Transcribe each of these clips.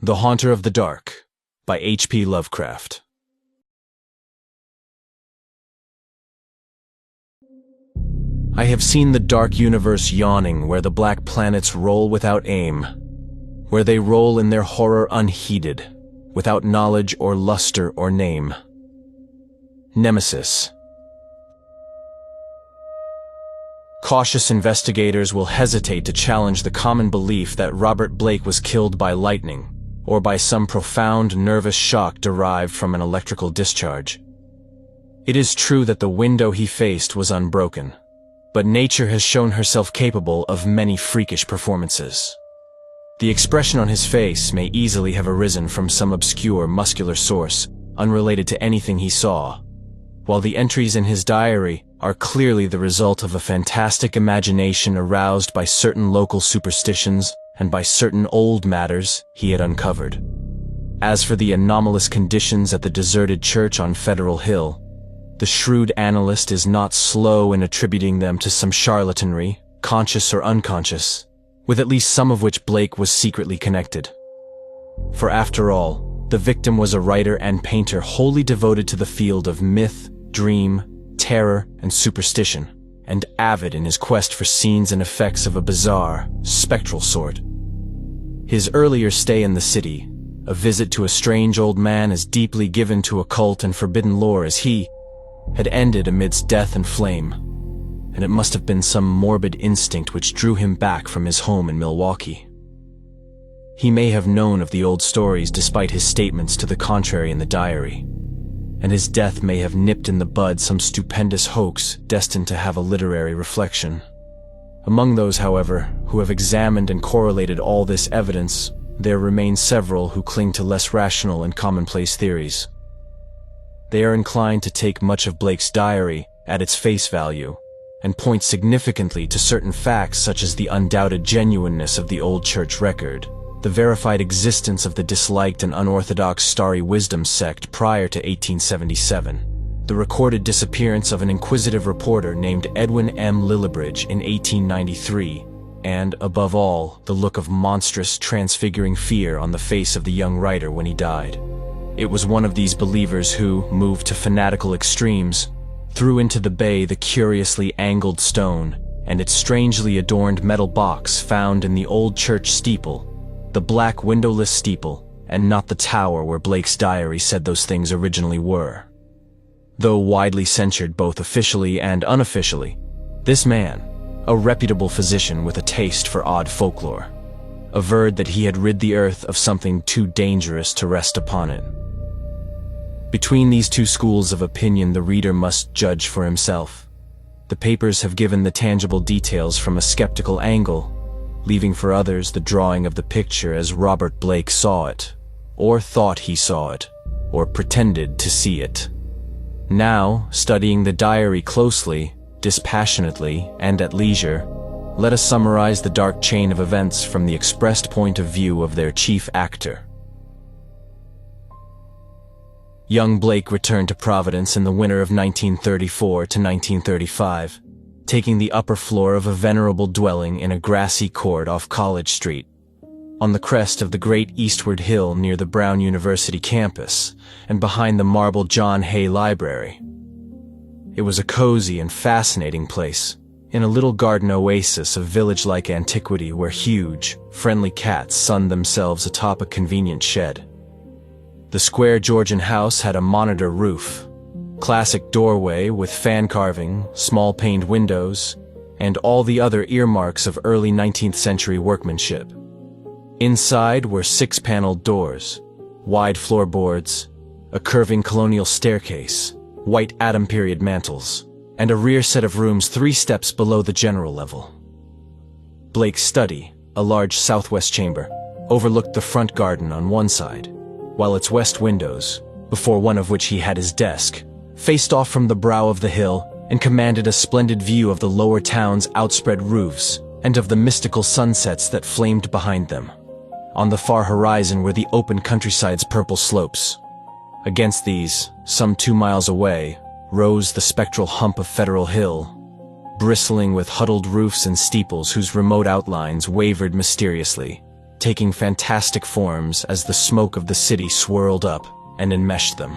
The Haunter of the Dark by H.P. Lovecraft. I have seen the dark universe yawning where the black planets roll without aim, where they roll in their horror unheeded, without knowledge or luster or name. Nemesis. Cautious investigators will hesitate to challenge the common belief that Robert Blake was killed by lightning, or by some profound nervous shock derived from an electrical discharge. It is true that the window he faced was unbroken, but nature has shown herself capable of many freakish performances. The expression on his face may easily have arisen from some obscure muscular source, unrelated to anything he saw, while the entries in his diary are clearly the result of a fantastic imagination aroused by certain local superstitions and by certain old matters he had uncovered. As for the anomalous conditions at the deserted church on Federal Hill, the shrewd analyst is not slow in attributing them to some charlatanry, conscious or unconscious, with at least some of which Blake was secretly connected. For after all, the victim was a writer and painter wholly devoted to the field of myth, dream, terror, and superstition, and avid in his quest for scenes and effects of a bizarre, spectral sort. His earlier stay in the city, a visit to a strange old man as deeply given to occult and forbidden lore as he, had ended amidst death and flame, and it must have been some morbid instinct which drew him back from his home in Milwaukee. He may have known of the old stories despite his statements to the contrary in the diary, and his death may have nipped in the bud some stupendous hoax destined to have a literary reflection. Among those, however, who have examined and correlated all this evidence, there remain several who cling to less rational and commonplace theories. They are inclined to take much of Blake's diary at its face value, and point significantly to certain facts such as the undoubted genuineness of the old church record, the verified existence of the disliked and unorthodox Starry Wisdom sect prior to 1877, the recorded disappearance of an inquisitive reporter named Edwin M. Lillibridge in 1893, and, above all, the look of monstrous, transfiguring fear on the face of the young writer when he died. It was one of these believers who, moved to fanatical extremes, threw into the bay the curiously angled stone and its strangely adorned metal box found in the old church steeple, the black windowless steeple, and not the tower where Blake's diary said those things originally were. Though widely censured both officially and unofficially, this man, a reputable physician with a taste for odd folklore, averred that he had rid the earth of something too dangerous to rest upon it. Between these two schools of opinion the reader must judge for himself. The papers have given the tangible details from a skeptical angle, leaving for others the drawing of the picture as Robert Blake saw it, or thought he saw it, or pretended to see it. Now, studying the diary closely, dispassionately, and at leisure, let us summarize the dark chain of events from the expressed point of view of their chief actor. Young Blake returned to Providence in the winter of 1934 to 1935, taking the upper floor of a venerable dwelling in a grassy court off College Street, on the crest of the great eastward hill near the Brown University campus and behind the marble John Hay Library. It was a cozy and fascinating place, in a little garden oasis of village-like antiquity where huge, friendly cats sunned themselves atop a convenient shed. The square Georgian house had a monitor roof, classic doorway with fan carving, small paned windows, and all the other earmarks of early 19th century workmanship. Inside were 6-paneled doors, wide floorboards, a curving colonial staircase, white Adam period mantels, and a rear set of rooms 3 steps below the general level. Blake's study, a large southwest chamber, overlooked the front garden on one side, while its west windows, before one of which he had his desk, faced off from the brow of the hill and commanded a splendid view of the lower town's outspread roofs and of the mystical sunsets that flamed behind them. On the far horizon were the open countryside's purple slopes. Against these, some 2 miles away, rose the spectral hump of Federal Hill, bristling with huddled roofs and steeples whose remote outlines wavered mysteriously, taking fantastic forms as the smoke of the city swirled up and enmeshed them.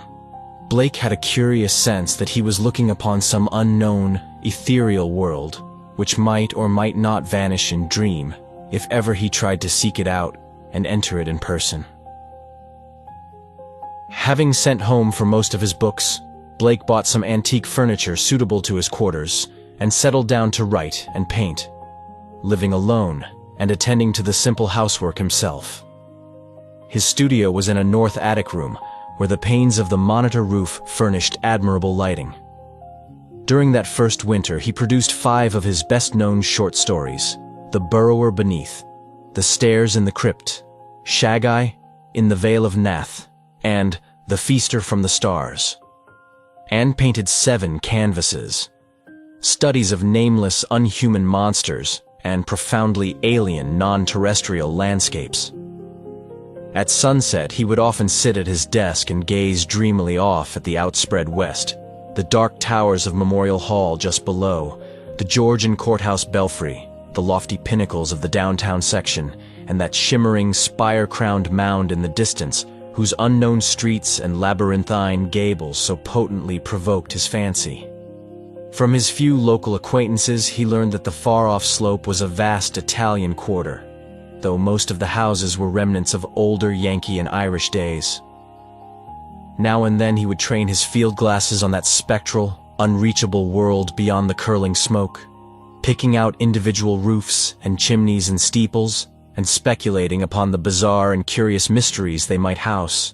Blake had a curious sense that he was looking upon some unknown, ethereal world, which might or might not vanish in dream if ever he tried to seek it out and enter it in person. Having sent home for most of his books, Blake bought some antique furniture suitable to his quarters and settled down to write and paint, living alone and attending to the simple housework himself. His studio was in a north attic room where the panes of the monitor roof furnished admirable lighting. During that first winter, he produced 5 of his best-known short stories: The Burrower Beneath, The Stairs in the Crypt, Shagai, In the Vale of Nath, and The Feaster from the Stars, and painted 7 canvases, studies of nameless, unhuman monsters and profoundly alien, non-terrestrial landscapes. At sunset, he would often sit at his desk and gaze dreamily off at the outspread west, the dark towers of Memorial Hall just below, the Georgian Courthouse belfry, the lofty pinnacles of the downtown section, and that shimmering, spire-crowned mound in the distance, whose unknown streets and labyrinthine gables so potently provoked his fancy. From his few local acquaintances, he learned that the far-off slope was a vast Italian quarter, though most of the houses were remnants of older Yankee and Irish days. Now and then he would train his field glasses on that spectral, unreachable world beyond the curling smoke, picking out individual roofs and chimneys and steeples, and speculating upon the bizarre and curious mysteries they might house.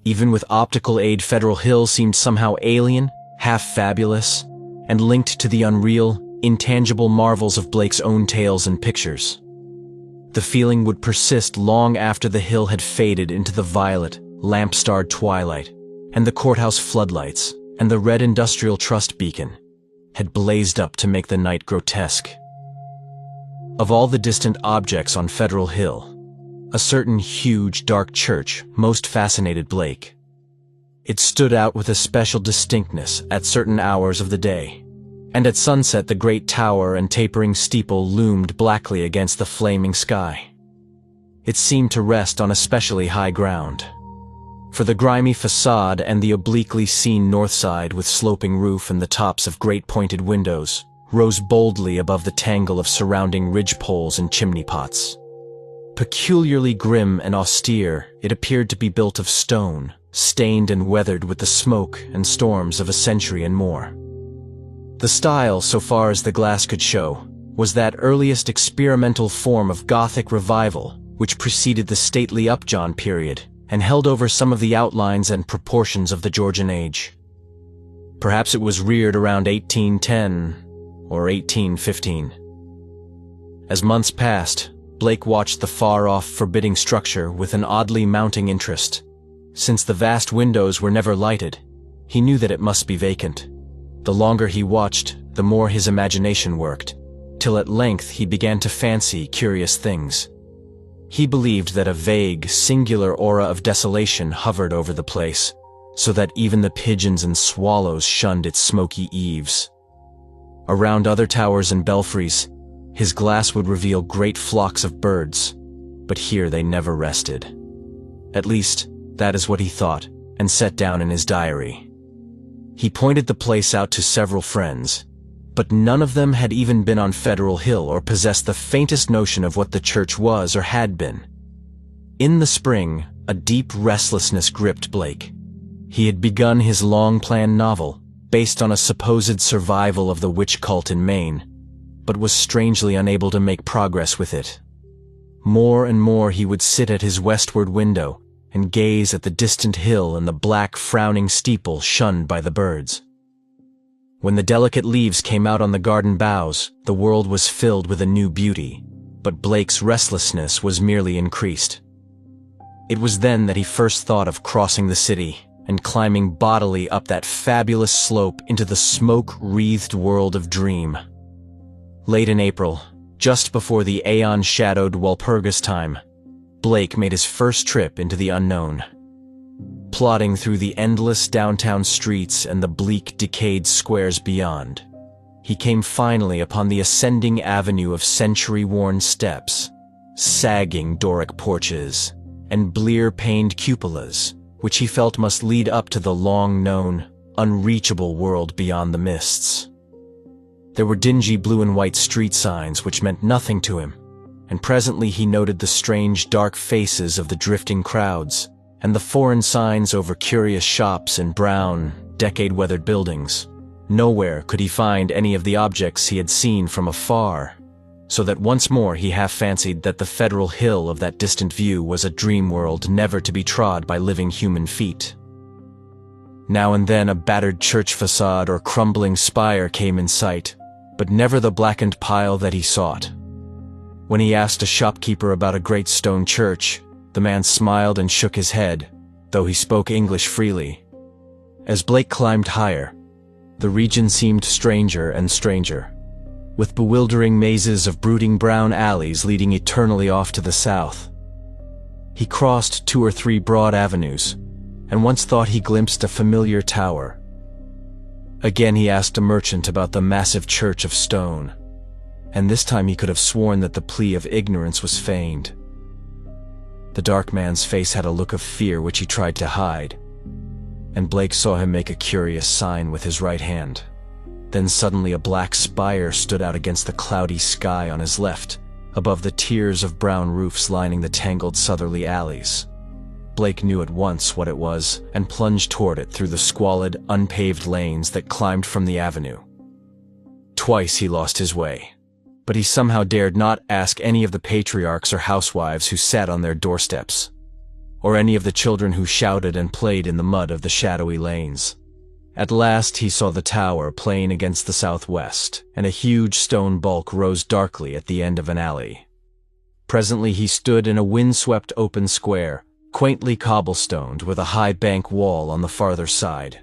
Even with optical aid, Federal Hill seemed somehow alien, half-fabulous, and linked to the unreal, intangible marvels of Blake's own tales and pictures. The feeling would persist long after the hill had faded into the violet, lamp-starred twilight, and the courthouse floodlights and the red industrial trust beacon had blazed up to make the night grotesque. Of all the distant objects on Federal Hill, a certain huge, dark church most fascinated Blake. It stood out with a special distinctness at certain hours of the day, and at sunset the great tower and tapering steeple loomed blackly against the flaming sky. It seemed to rest on especially high ground, for the grimy facade and the obliquely seen north side with sloping roof and the tops of great pointed windows rose boldly above the tangle of surrounding ridgepoles and chimney pots. Peculiarly grim and austere, it appeared to be built of stone, stained and weathered with the smoke and storms of a century and more. The style, so far as the glass could show, was that earliest experimental form of Gothic revival which preceded the stately Upjohn period and held over some of the outlines and proportions of the Georgian age. Perhaps it was reared around 1810 or 1815. As months passed, Blake watched the far-off, forbidding structure with an oddly mounting interest. Since the vast windows were never lighted, he knew that it must be vacant. The longer he watched, the more his imagination worked, till at length he began to fancy curious things. He believed that a vague, singular aura of desolation hovered over the place, so that even the pigeons and swallows shunned its smoky eaves. Around other towers and belfries, his glass would reveal great flocks of birds, but here they never rested. At least, that is what he thought, and set down in his diary. He pointed the place out to several friends, but none of them had even been on Federal Hill or possessed the faintest notion of what the church was or had been. In the spring, a deep restlessness gripped Blake. He had begun his long-planned novel, based on a supposed survival of the witch cult in Maine, but was strangely unable to make progress with it. More and more he would sit at his westward window and gaze at the distant hill and the black, frowning steeple shunned by the birds. When the delicate leaves came out on the garden boughs, the world was filled with a new beauty, but Blake's restlessness was merely increased. It was then that he first thought of crossing the city and climbing bodily up that fabulous slope into the smoke-wreathed world of dream. Late in April, just before the aeon-shadowed Walpurgis time, Blake made his first trip into the unknown. Plodding through the endless downtown streets and the bleak, decayed squares beyond, he came finally upon the ascending avenue of century-worn steps, sagging Doric porches, and blear-paned cupolas, which he felt must lead up to the long-known, unreachable world beyond the mists. There were dingy blue and white street signs which meant nothing to him, and presently he noted the strange dark faces of the drifting crowds, and the foreign signs over curious shops and brown, decade-weathered buildings. Nowhere could he find any of the objects he had seen from afar, so that once more he half-fancied that the federal hill of that distant view was a dream world never to be trod by living human feet. Now and then a battered church facade or crumbling spire came in sight, but never the blackened pile that he sought. When he asked a shopkeeper about a great stone church, the man smiled and shook his head, though he spoke English freely. As Blake climbed higher, the region seemed stranger and stranger, with bewildering mazes of brooding brown alleys leading eternally off to the south. He crossed 2 or 3 broad avenues, and once thought he glimpsed a familiar tower. Again he asked a merchant about the massive church of stone, and this time he could have sworn that the plea of ignorance was feigned. The dark man's face had a look of fear which he tried to hide, and Blake saw him make a curious sign with his right hand. Then suddenly a black spire stood out against the cloudy sky on his left, above the tiers of brown roofs lining the tangled southerly alleys. Blake knew at once what it was and plunged toward it through the squalid, unpaved lanes that climbed from the avenue. Twice he lost his way, but he somehow dared not ask any of the patriarchs or housewives who sat on their doorsteps, or any of the children who shouted and played in the mud of the shadowy lanes. At last he saw the tower playing against the southwest, and a huge stone bulk rose darkly at the end of an alley. Presently he stood in a wind-swept open square, quaintly cobblestoned with a high bank wall on the farther side.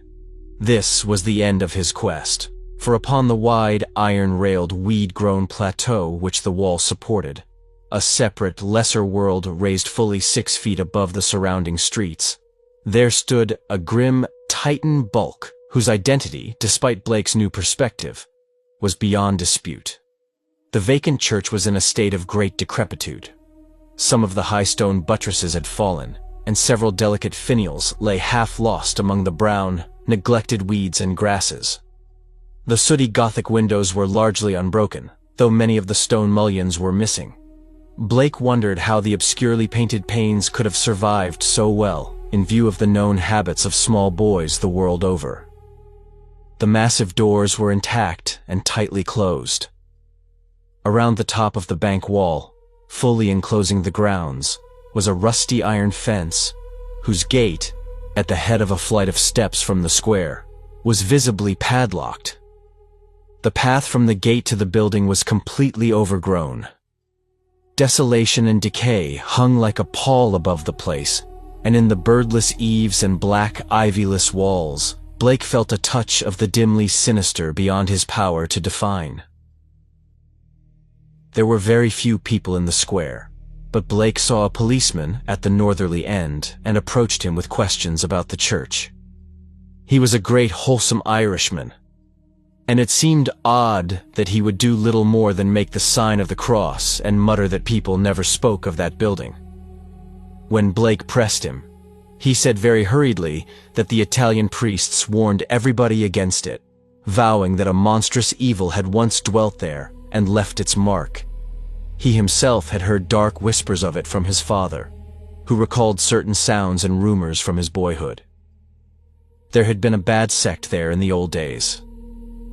This was the end of his quest, for upon the wide, iron-railed, weed-grown plateau which the wall supported, a separate, lesser world raised fully 6 feet above the surrounding streets, there stood a grim, Titan bulk whose identity, despite Blake's new perspective, was beyond dispute. The vacant church was in a state of great decrepitude. Some of the high stone buttresses had fallen, and several delicate finials lay half lost among the brown, neglected weeds and grasses. The sooty Gothic windows were largely unbroken, though many of the stone mullions were missing. Blake wondered how the obscurely painted panes could have survived so well, in view of the known habits of small boys the world over. The massive doors were intact and tightly closed. Around the top of the bank wall, fully enclosing the grounds, was a rusty iron fence, whose gate, at the head of a flight of steps from the square, was visibly padlocked. The path from the gate to the building was completely overgrown. Desolation and decay hung like a pall above the place, and in the birdless eaves and black, ivyless walls, Blake felt a touch of the dimly sinister beyond his power to define. There were very few people in the square, but Blake saw a policeman at the northerly end and approached him with questions about the church. He was a great wholesome Irishman, and it seemed odd that he would do little more than make the sign of the cross and mutter that people never spoke of that building. When Blake pressed him, he said very hurriedly that the Italian priests warned everybody against it, vowing that a monstrous evil had once dwelt there and left its mark. He himself had heard dark whispers of it from his father, who recalled certain sounds and rumors from his boyhood. There had been a bad sect there in the old days,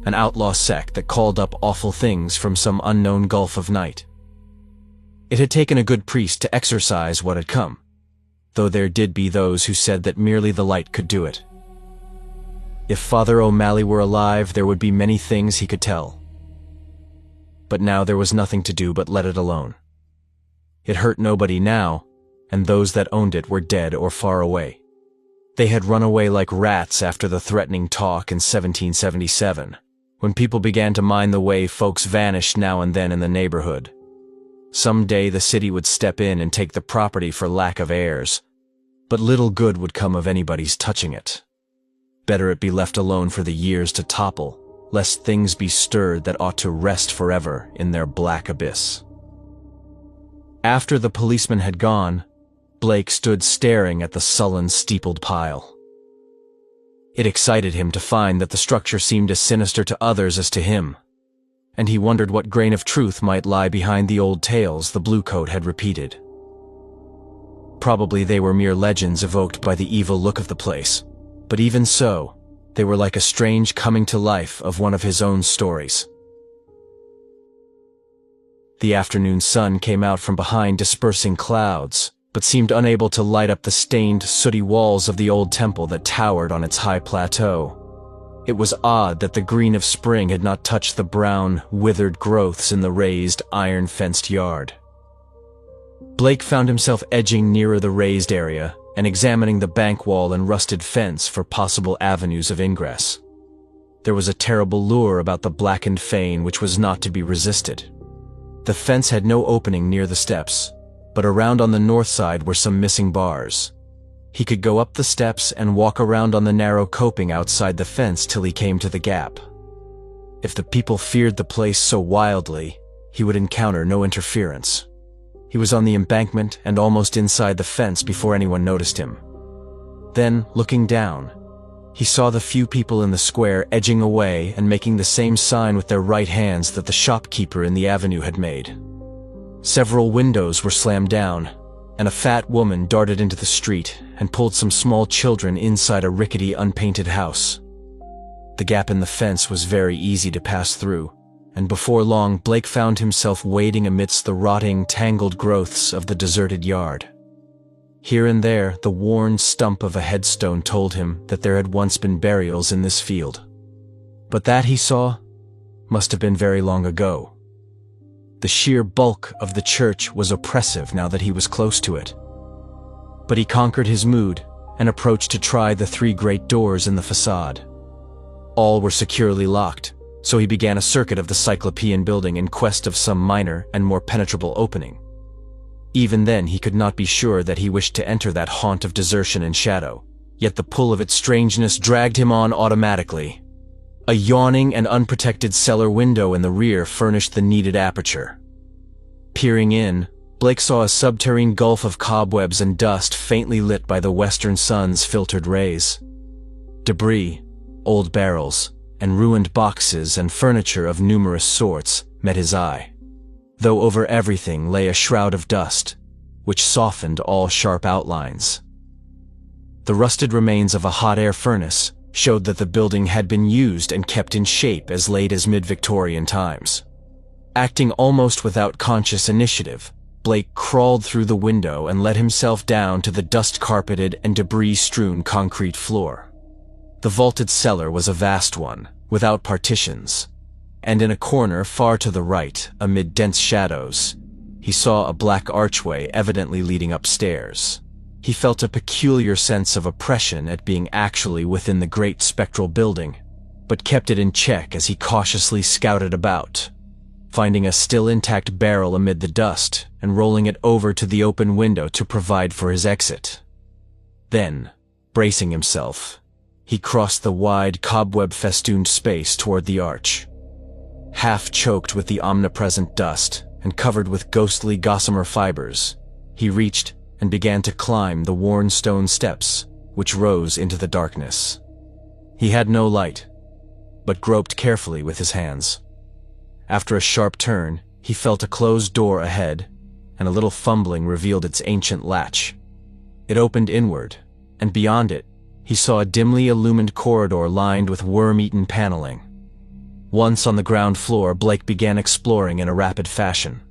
an outlaw sect that called up awful things from some unknown gulf of night. It had taken a good priest to exorcise what had come, though there did be those who said that merely the light could do it. If Father O'Malley were alive, there would be many things he could tell. But now there was nothing to do but let it alone. It hurt nobody now, and those that owned it were dead or far away. They had run away like rats after the threatening talk in 1777, when people began to mind the way folks vanished now and then in the neighborhood. Some day the city would step in and take the property for lack of heirs, but little good would come of anybody's touching it. Better it be left alone for the years to topple, lest things be stirred that ought to rest forever in their black abyss. After the policeman had gone, Blake stood staring at the sullen, steepled pile. It excited him to find that the structure seemed as sinister to others as to him, and he wondered what grain of truth might lie behind the old tales the bluecoat had repeated. Probably they were mere legends evoked by the evil look of the place, but even so, they were like a strange coming to life of one of his own stories. The afternoon sun came out from behind dispersing clouds, but seemed unable to light up the stained, sooty walls of the old temple that towered on its high plateau. It was odd that the green of spring had not touched the brown, withered growths in the raised, iron-fenced yard. Blake found himself edging nearer the raised area and examining the bank wall and rusted fence for possible avenues of ingress. There was a terrible lure about the blackened fane which was not to be resisted. The fence had no opening near the steps, but around on the north side were some missing bars. He could go up the steps and walk around on the narrow coping outside the fence till he came to the gap. If the people feared the place so wildly, he would encounter no interference. He was on the embankment and almost inside the fence before anyone noticed him. Then, looking down, he saw the few people in the square edging away and making the same sign with their right hands that the shopkeeper in the avenue had made. Several windows were slammed down, and a fat woman darted into the street and pulled some small children inside a rickety, unpainted house. The gap in the fence was very easy to pass through, and before long Blake found himself wading amidst the rotting, tangled growths of the deserted yard. Here and there, the worn stump of a headstone told him that there had once been burials in this field. But that, he saw, must have been very long ago. The sheer bulk of the church was oppressive now that he was close to it. But he conquered his mood and approached to try the 3 great doors in the facade. All were securely locked, so he began a circuit of the Cyclopean building in quest of some minor and more penetrable opening. Even then he could not be sure that he wished to enter that haunt of desertion and shadow, yet the pull of its strangeness dragged him on automatically. A yawning and unprotected cellar window in the rear furnished the needed aperture. Peering in, Blake saw a subterranean gulf of cobwebs and dust faintly lit by the western sun's filtered rays. Debris, old barrels, and ruined boxes and furniture of numerous sorts met his eye, though over everything lay a shroud of dust, which softened all sharp outlines. The rusted remains of a hot air furnace showed that the building had been used and kept in shape as late as mid-Victorian times. Acting almost without conscious initiative, Blake crawled through the window and let himself down to the dust-carpeted and debris-strewn concrete floor. The vaulted cellar was a vast one, without partitions, and in a corner far to the right, amid dense shadows, he saw a black archway evidently leading upstairs. He felt a peculiar sense of oppression at being actually within the great spectral building, but kept it in check as he cautiously scouted about, finding a still intact barrel amid the dust and rolling it over to the open window to provide for his exit. Then, bracing himself, he crossed the wide, cobweb-festooned space toward the arch. Half choked with the omnipresent dust and covered with ghostly gossamer fibers, he reached and began to climb the worn stone steps which rose into the darkness. He had no light, but groped carefully with his hands. After a sharp turn, he felt a closed door ahead, and a little fumbling revealed its ancient latch. It opened inward, and beyond it, he saw a dimly illumined corridor lined with worm-eaten paneling. Once on the ground floor, Blake began exploring in a rapid fashion.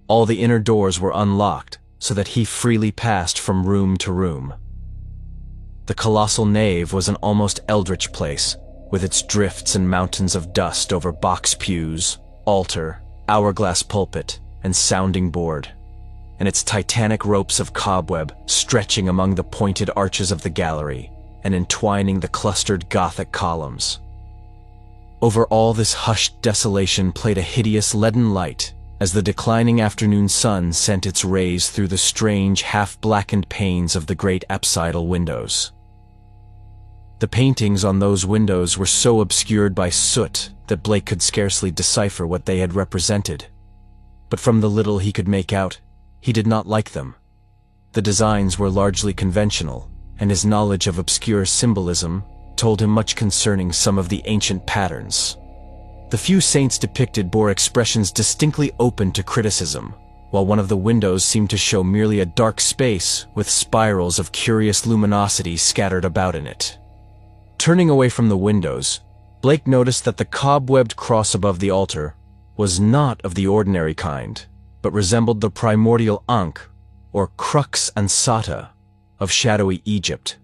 All the inner doors were unlocked, so that he freely passed from room to room. The colossal nave was an almost eldritch place, with its drifts and mountains of dust over box pews, altar, hourglass pulpit, and sounding board, and its titanic ropes of cobweb stretching among the pointed arches of the gallery and entwining the clustered gothic columns. Over all this hushed desolation played a hideous leaden light as the declining afternoon sun sent its rays through the strange, half-blackened panes of the great apsidal windows. The paintings on those windows were so obscured by soot that Blake could scarcely decipher what they had represented, but from the little he could make out, he did not like them. The designs were largely conventional, and his knowledge of obscure symbolism told him much concerning some of the ancient patterns. The few saints depicted bore expressions distinctly open to criticism, while one of the windows seemed to show merely a dark space with spirals of curious luminosity scattered about in it. Turning away from the windows, Blake noticed that the cobwebbed cross above the altar was not of the ordinary kind, but resembled the primordial Ankh, or Crux Ansata, of shadowy Egypt.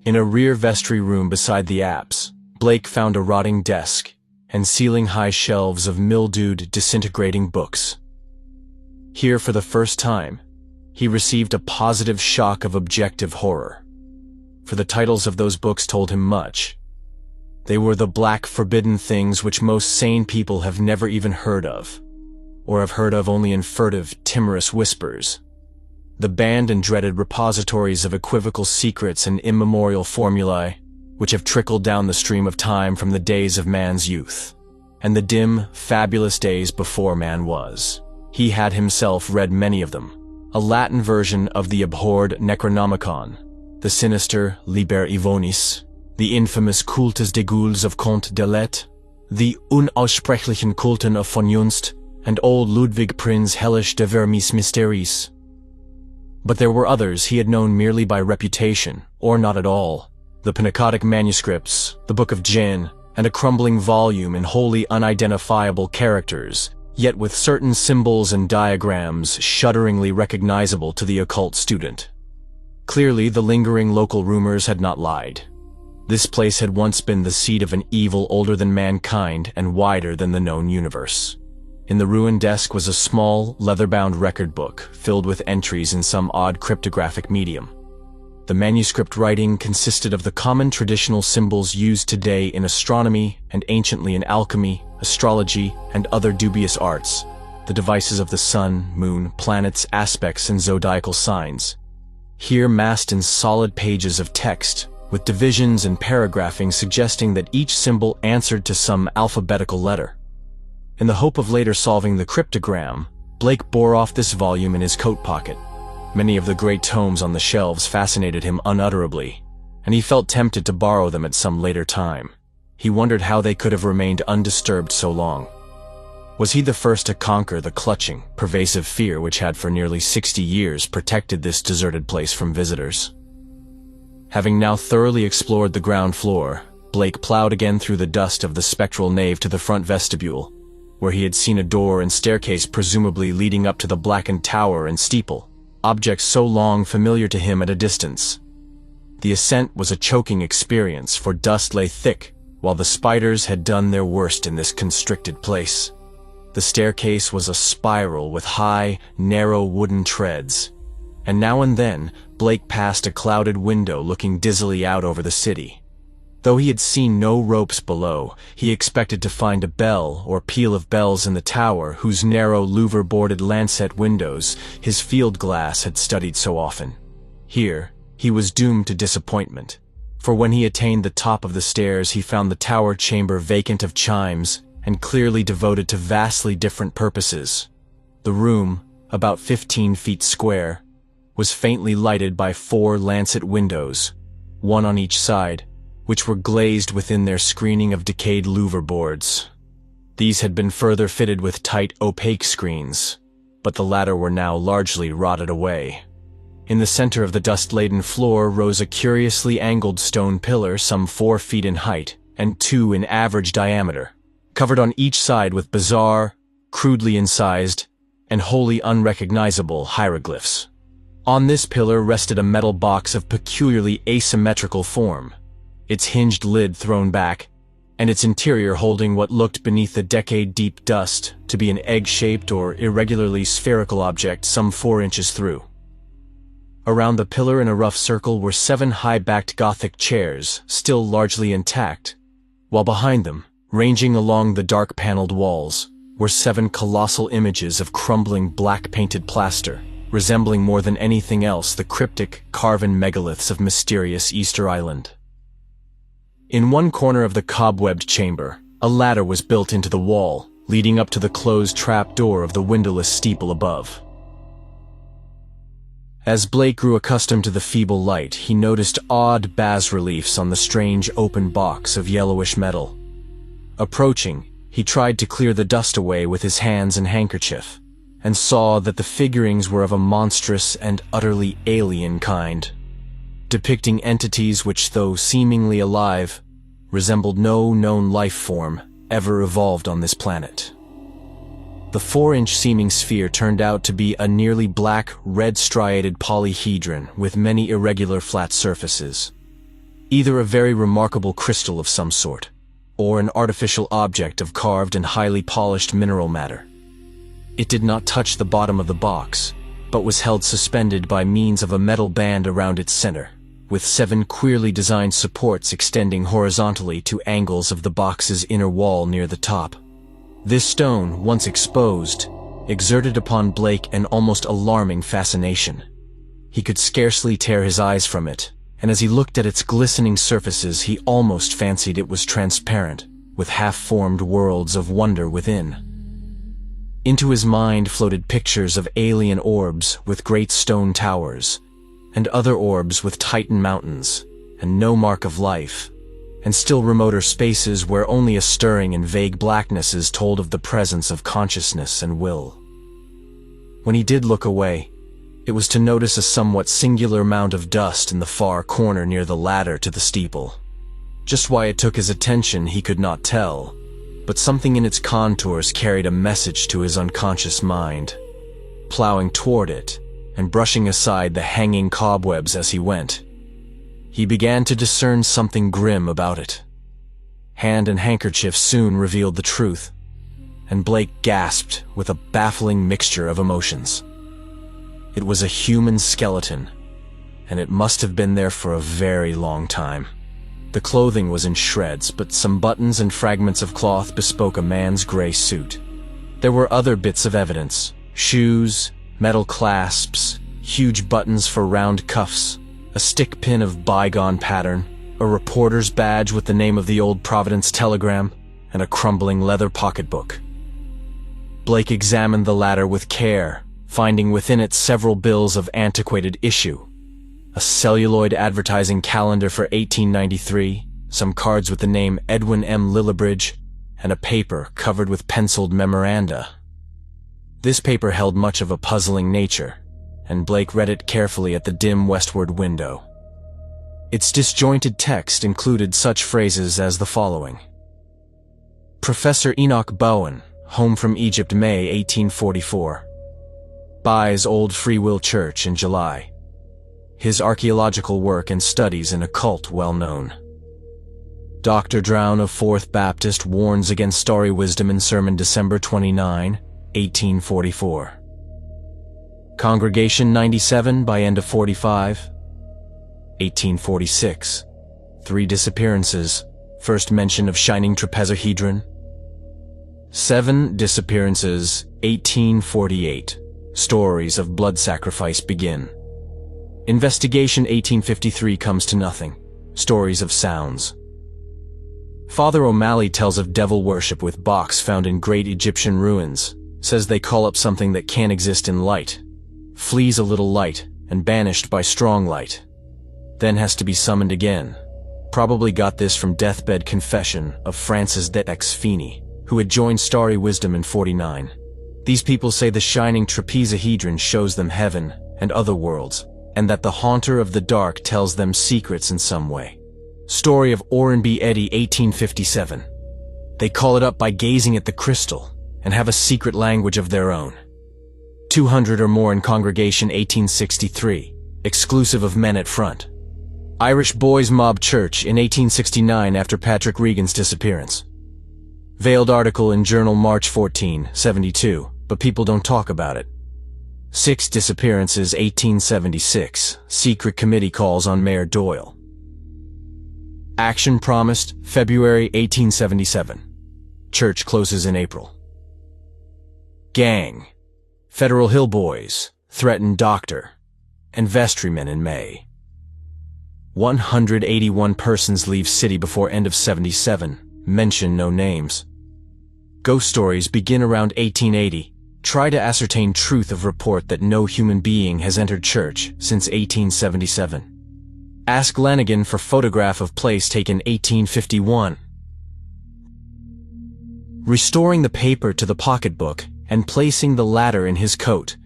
In a rear vestry room beside the apse, Blake found a rotting desk and ceiling-high shelves of mildewed, disintegrating books. Here, for the first time, he received a positive shock of objective horror. For the titles of those books told him much. They were the black, forbidden things which most sane people have never even heard of, or have heard of only in furtive, timorous whispers. The banned and dreaded repositories of equivocal secrets and immemorial formulae, which have trickled down the stream of time from the days of man's youth, and the dim, fabulous days before man was. He had himself read many of them. A Latin version of the abhorred Necronomicon, the sinister Liber Ivonis, the infamous Cultes des Ghouls of Comte de Lette, the unaussprechlichen Kulten of von Junst, and old Ludwig Prinz Hellish de Vermis Mysteries. But there were others he had known merely by reputation, or not at all. The Pnakotic manuscripts, the Book of Djinn, and a crumbling volume in wholly unidentifiable characters, yet with certain symbols and diagrams shudderingly recognizable to the occult student. Clearly, the lingering local rumors had not lied. This place had once been the seat of an evil older than mankind and wider than the known universe. In the ruined desk was a small, leather-bound record book filled with entries in some odd cryptographic medium. The manuscript writing consisted of the common traditional symbols used today in astronomy and anciently in alchemy, astrology, and other dubious arts, the devices of the sun, moon, planets, aspects, and zodiacal signs. Here massed in solid pages of text, with divisions and paragraphing suggesting that each symbol answered to some alphabetical letter. In the hope of later solving the cryptogram, Blake bore off this volume in his coat pocket. Many of the great tomes on the shelves fascinated him unutterably, and he felt tempted to borrow them at some later time. He wondered how they could have remained undisturbed so long. Was he the first to conquer the clutching, pervasive fear which had for nearly 60 years protected this deserted place from visitors? Having now thoroughly explored the ground floor, Blake plowed again through the dust of the spectral nave to the front vestibule, where he had seen a door and staircase presumably leading up to the blackened tower and steeple, objects so long familiar to him at a distance. The ascent was a choking experience, for dust lay thick, while the spiders had done their worst in this constricted place. The staircase was a spiral with high, narrow wooden treads, and now and then Blake passed a clouded window looking dizzily out over the city. Though he had seen no ropes below, he expected to find a bell or peal of bells in the tower whose narrow louver-boarded lancet windows his field glass had studied so often. Here, he was doomed to disappointment, for when he attained the top of the stairs he found the tower chamber vacant of chimes and clearly devoted to vastly different purposes. The room, about 15 feet square, was faintly lighted by 4 lancet windows, one on each side, which were glazed within their screening of decayed louver boards. These had been further fitted with tight, opaque screens, but the latter were now largely rotted away. In the center of the dust-laden floor rose a curiously angled stone pillar some 4 feet in height and 2 in average diameter, covered on each side with bizarre, crudely incised, and wholly unrecognizable hieroglyphs. On this pillar rested a metal box of peculiarly asymmetrical form, its hinged lid thrown back, and its interior holding what looked beneath the decade-deep dust to be an egg-shaped or irregularly spherical object some 4 inches through. Around the pillar in a rough circle were 7 high-backed Gothic chairs, still largely intact, while behind them, ranging along the dark-paneled walls, were 7 colossal images of crumbling black-painted plaster, resembling more than anything else the cryptic, carven megaliths of mysterious Easter Island. In one corner of the cobwebbed chamber, a ladder was built into the wall, leading up to the closed trapdoor of the windowless steeple above. As Blake grew accustomed to the feeble light, he noticed odd bas-reliefs on the strange open box of yellowish metal. Approaching, he tried to clear the dust away with his hands and handkerchief, and saw that the figurings were of a monstrous and utterly alien kind, depicting entities which, though seemingly alive, resembled no known life form ever evolved on this planet. The 4-inch seeming sphere turned out to be a nearly black, red-striated polyhedron with many irregular flat surfaces, either a very remarkable crystal of some sort, or an artificial object of carved and highly polished mineral matter. It did not touch the bottom of the box, but was held suspended by means of a metal band around its center, with 7 queerly designed supports extending horizontally to angles of the box's inner wall near the top. This stone, once exposed, exerted upon Blake an almost alarming fascination. He could scarcely tear his eyes from it, and as he looked at its glistening surfaces, he almost fancied it was transparent, with half-formed worlds of wonder within. Into his mind floated pictures of alien orbs with great stone towers, and other orbs with Titan mountains, and no mark of life, and still remoter spaces where only a stirring and vague blacknesses told of the presence of consciousness and will. When he did look away, it was to notice a somewhat singular mound of dust in the far corner near the ladder to the steeple. Just why it took his attention he could not tell, but something in its contours carried a message to his unconscious mind. Plowing toward it, and brushing aside the hanging cobwebs as he went, he began to discern something grim about it. Hand and handkerchief soon revealed the truth, and Blake gasped with a baffling mixture of emotions. It was a human skeleton, and it must have been there for a very long time. The clothing was in shreds, but some buttons and fragments of cloth bespoke a man's gray suit. There were other bits of evidence: shoes, metal clasps, huge buttons for round cuffs, a stick pin of bygone pattern, a reporter's badge with the name of the old Providence Telegram, and a crumbling leather pocketbook. Blake examined the latter with care, finding within it several bills of antiquated issue, a celluloid advertising calendar for 1893, some cards with the name Edwin M. Lillibridge, and a paper covered with penciled memoranda. This paper held much of a puzzling nature, and Blake read it carefully at the dim westward window. Its disjointed text included such phrases as the following: Professor Enoch Bowen, home from Egypt, May 1844. Buys Old Free Will Church in July. His archaeological work and studies in occult well known. Dr. Drown of Fourth Baptist warns against Starry Wisdom in sermon December 29, 1844. Congregation 97 by end of 45. 1846. 3 disappearances. First mention of Shining Trapezohedron. 7 disappearances. 1848. Stories of blood sacrifice begin. Investigation 1853 comes to nothing. Stories of sounds. Father O'Malley tells of devil worship with box found in great Egyptian ruins. Says they call up something that can't exist in light. Flees a little light, and banished by strong light. Then has to be summoned again. Probably got this from deathbed confession of Francis de Feeney, who had joined Starry Wisdom in 49. These people say the Shining Trapezohedron shows them heaven and other worlds, and that the Haunter of the Dark tells them secrets in some way. Story of Orrin B. Eddy, 1857. They call it up by gazing at the crystal, and have a secret language of their own. 200 or more in Congregation 1863, exclusive of men at front. Irish Boys Mob Church in 1869 after Patrick Regan's disappearance. Veiled article in Journal March 14, 72, but people don't talk about it. 6 disappearances 1876, secret committee calls on Mayor Doyle. Action promised February 1877. Church closes in April. Gang. Federal Hill Boys threaten doctor and vestrymen in May. 181 persons leave city before end of 77, mention no names. ghost stories begin around 1880, try to ascertain truth of report that no human being has entered church since 1877. Ask Lanigan for photograph of place taken 1851. Restoring the paper to the pocketbook and placing the latter in his coat,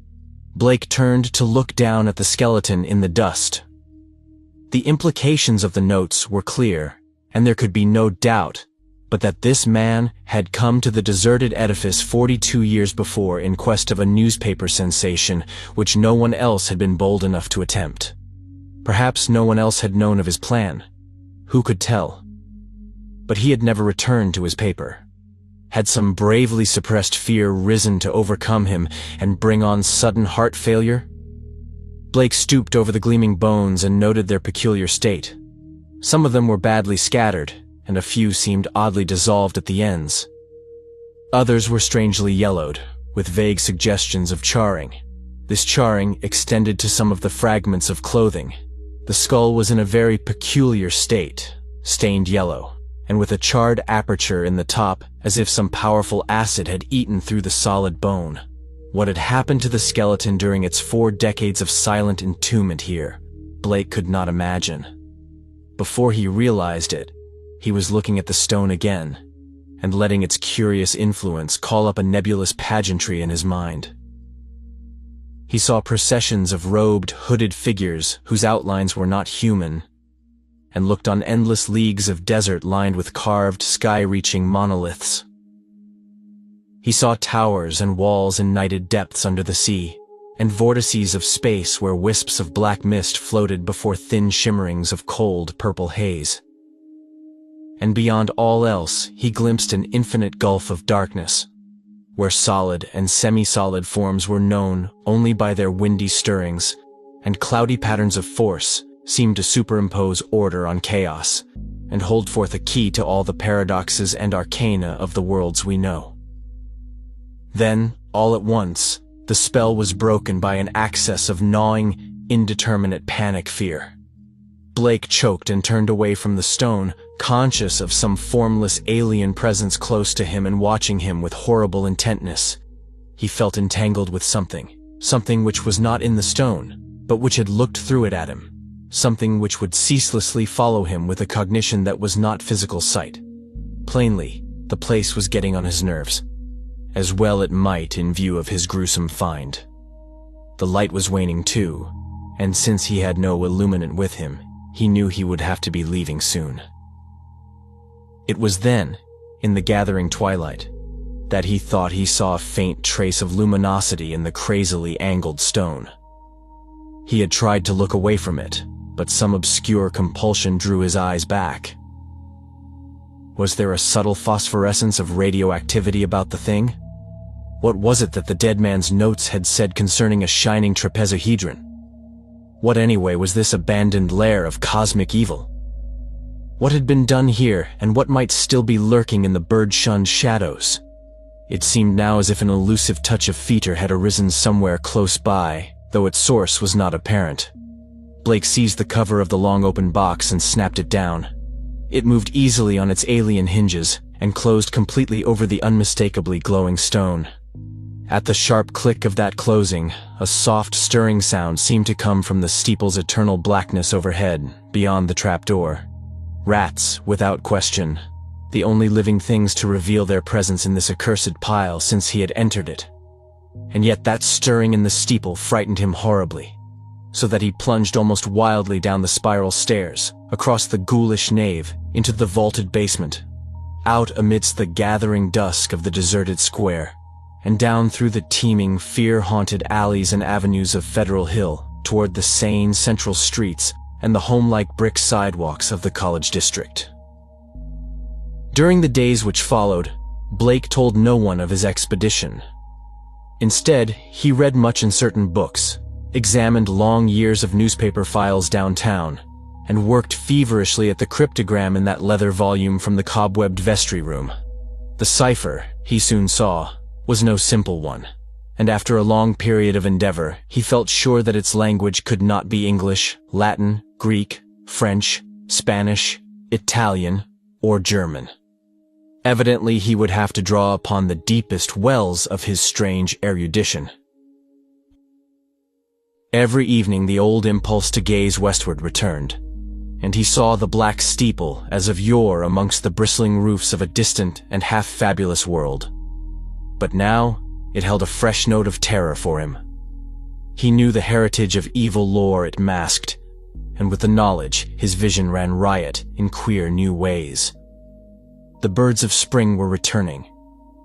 Blake turned to look down at the skeleton in the dust. The implications of the notes were clear, and there could be no doubt but that this man had come to the deserted edifice 42 years before in quest of a newspaper sensation which no one else had been bold enough to attempt. Perhaps no one else had known of his plan. Who could tell? But he had never returned to his paper. Had some bravely suppressed fear risen to overcome him and bring on sudden heart failure? Blake stooped over the gleaming bones and noted their peculiar state. Some of them were badly scattered, and a few seemed oddly dissolved at the ends. Others were strangely yellowed, with vague suggestions of charring. This charring extended to some of the fragments of clothing. The skull was in a very peculiar state, stained yellow, and with a charred aperture in the top as if some powerful acid had eaten through the solid bone. What had happened to the skeleton during its 4 decades of silent entombment here, Blake could not imagine. Before he realized it, he was looking at the stone again, and letting its curious influence call up a nebulous pageantry in his mind. He saw processions of robed, hooded figures whose outlines were not human, and looked on endless leagues of desert lined with carved, sky-reaching monoliths. He saw towers and walls in nighted depths under the sea, and vortices of space where wisps of black mist floated before thin shimmerings of cold, purple haze. And beyond all else, he glimpsed an infinite gulf of darkness, where solid and semi-solid forms were known only by their windy stirrings, and cloudy patterns of force seemed to superimpose order on chaos, and hold forth a key to all the paradoxes and arcana of the worlds we know. Then, all at once, the spell was broken by an access of gnawing, indeterminate panic fear. Blake choked and turned away from the stone, conscious of some formless alien presence close to him and watching him with horrible intentness. He felt entangled with something which was not in the stone, but which had looked through it at him, something which would ceaselessly follow him with a cognition that was not physical sight. Plainly, the place was getting on his nerves, as well it might in view of his gruesome find. The light was waning too, and since he had no illuminant with him, he knew he would have to be leaving soon. It was then, in the gathering twilight, that he thought he saw a faint trace of luminosity in the crazily angled stone. He had tried to look away from it, but some obscure compulsion drew his eyes back. Was there a subtle phosphorescence of radioactivity about the thing? What was it that the dead man's notes had said concerning a shining trapezohedron? What anyway was this abandoned lair of cosmic evil? What had been done here, and what might still be lurking in the bird-shunned shadows? It seemed now as if an elusive touch of fetor had arisen somewhere close by, though its source was not apparent. Blake seized the cover of the long open box and snapped it down. It moved easily on its alien hinges, and closed completely over the unmistakably glowing stone. At the sharp click of that closing, a soft stirring sound seemed to come from the steeple's eternal blackness overhead, beyond the trapdoor. Rats, without question, the only living things to reveal their presence in this accursed pile since he had entered it. And yet that stirring in the steeple frightened him horribly, so that he plunged almost wildly down the spiral stairs, across the ghoulish nave, into the vaulted basement, out amidst the gathering dusk of the deserted square, and down through the teeming, fear-haunted alleys and avenues of Federal Hill, toward the sane central streets and the home-like brick sidewalks of the college district. During the days which followed, Blake told no one of his expedition. Instead, he read much in certain books, examined long years of newspaper files downtown, and worked feverishly at the cryptogram in that leather volume from the cobwebbed vestry room. The cipher, he soon saw, was no simple one, and after a long period of endeavor, he felt sure that its language could not be English, Latin, Greek, French, Spanish, Italian, or German. Evidently, he would have to draw upon the deepest wells of his strange erudition. Every evening the old impulse to gaze westward returned, and he saw the black steeple as of yore amongst the bristling roofs of a distant and half-fabulous world. But now it held a fresh note of terror for him. He knew the heritage of evil lore it masked, and with the knowledge his vision ran riot in queer new ways. The birds of spring were returning,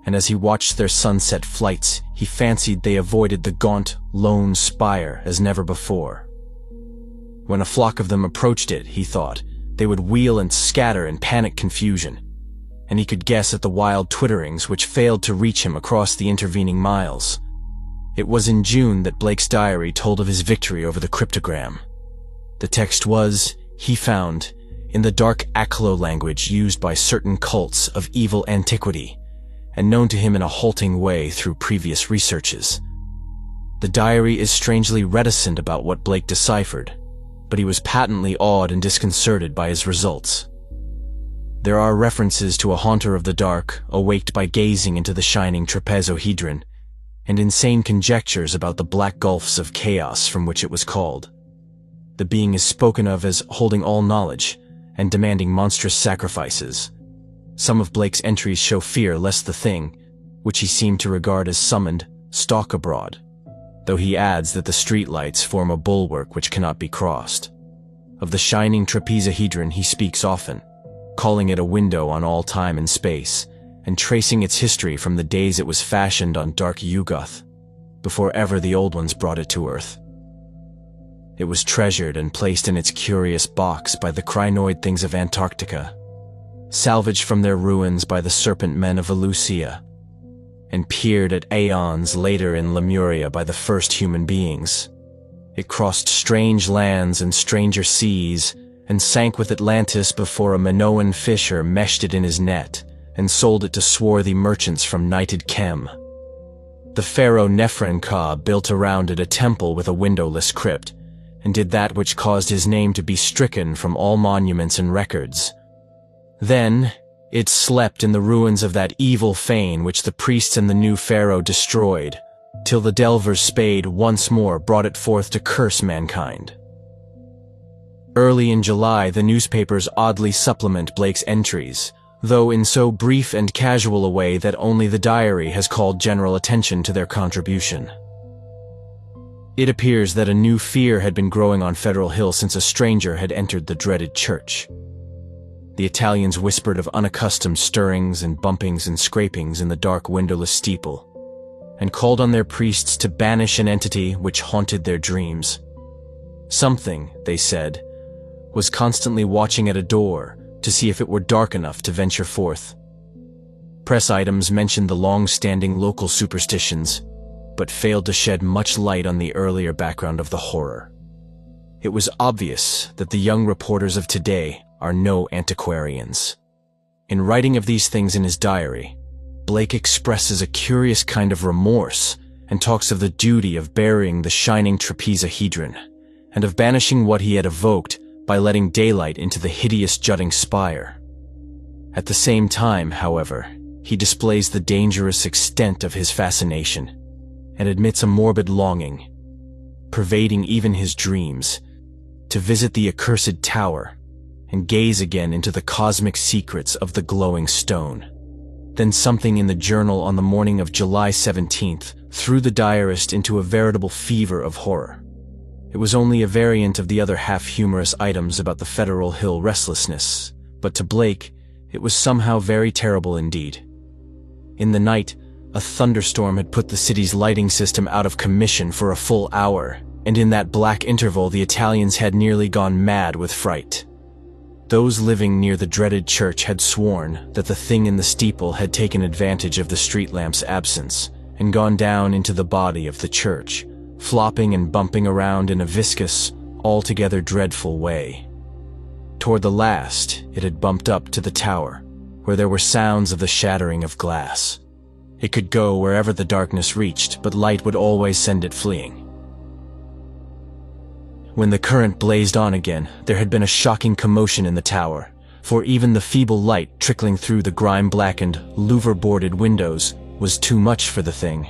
and as he watched their sunset flights, he fancied they avoided the gaunt, lone spire as never before. When a flock of them approached it, he thought, they would wheel and scatter in panic confusion, and he could guess at the wild twitterings which failed to reach him across the intervening miles. It was in June that Blake's diary told of his victory over the cryptogram. The text was, he found, in the dark Aklo language used by certain cults of evil antiquity, and known to him in a halting way through previous researches. The diary is strangely reticent about what Blake deciphered, but he was patently awed and disconcerted by his results. There are references to a haunter of the dark, awaked by gazing into the Shining Trapezohedron, and insane conjectures about the black gulfs of chaos from which it was called. The being is spoken of as holding all knowledge, and demanding monstrous sacrifices. Some of Blake's entries show fear lest the thing, which he seemed to regard as summoned, stalk abroad, though he adds that the streetlights form a bulwark which cannot be crossed. Of the Shining Trapezohedron he speaks often, calling it a window on all time and space, and tracing its history from the days it was fashioned on dark Yugoth, before ever the old ones brought it to Earth. It was treasured and placed in its curious box by the crinoid things of Antarctica, salvaged from their ruins by the serpent men of Eleusia, and peered at aeons later in Lemuria by the first human beings. It crossed strange lands and stranger seas, and sank with Atlantis before a Minoan fisher meshed it in his net, and sold it to swarthy merchants from nighted Chem. The pharaoh Nephron-Ka built around it a temple with a windowless crypt, and did that which caused his name to be stricken from all monuments and records. Then, it slept in the ruins of that evil fane which the priests and the new pharaoh destroyed, till the delver's spade once more brought it forth to curse mankind. Early in July, the newspapers oddly supplement Blake's entries, though in so brief and casual a way that only the diary has called general attention to their contribution. It appears that a new fear had been growing on Federal Hill since a stranger had entered the dreaded church. The Italians whispered of unaccustomed stirrings and bumpings and scrapings in the dark windowless steeple, and called on their priests to banish an entity which haunted their dreams. Something, they said, was constantly watching at a door to see if it were dark enough to venture forth. Press items mentioned the long-standing local superstitions, but failed to shed much light on the earlier background of the horror. It was obvious that the young reporters of today are no antiquarians. In writing of these things in his diary, Blake expresses a curious kind of remorse and talks of the duty of burying the Shining Trapezohedron, and of banishing what he had evoked by letting daylight into the hideous jutting spire. At the same time, however, he displays the dangerous extent of his fascination, and admits a morbid longing, pervading even his dreams, to visit the accursed tower and gaze again into the cosmic secrets of the glowing stone. Then something in the journal on the morning of July 17th threw the diarist into a veritable fever of horror. It was only a variant of the other half-humorous items about the Federal Hill restlessness, but to Blake, it was somehow very terrible indeed. In the night, a thunderstorm had put the city's lighting system out of commission for a full hour, and in that black interval the Italians had nearly gone mad with fright. Those living near the dreaded church had sworn that the thing in the steeple had taken advantage of the street lamp's absence and gone down into the body of the church, flopping and bumping around in a viscous, altogether dreadful way. Toward the last, it had bumped up to the tower, where there were sounds of the shattering of glass. It could go wherever the darkness reached, but light would always send it fleeing. When the current blazed on again, there had been a shocking commotion in the tower, for even the feeble light trickling through the grime-blackened, louver-boarded windows was too much for the thing.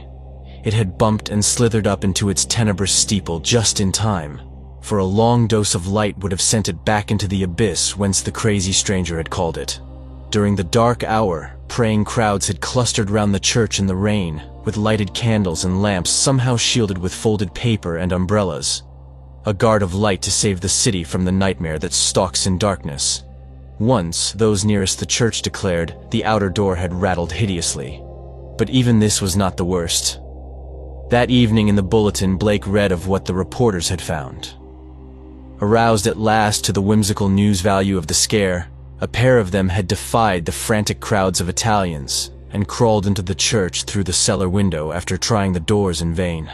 It had bumped and slithered up into its tenebrous steeple just in time, for a long dose of light would have sent it back into the abyss whence the crazy stranger had called it. During the dark hour, praying crowds had clustered round the church in the rain, with lighted candles and lamps somehow shielded with folded paper and umbrellas. A guard of light to save the city from the nightmare that stalks in darkness. Once, those nearest the church declared, the outer door had rattled hideously. But even this was not the worst. That evening in the bulletin, Blake read of what the reporters had found. Aroused at last to the whimsical news value of the scare, a pair of them had defied the frantic crowds of Italians and crawled into the church through the cellar window after trying the doors in vain.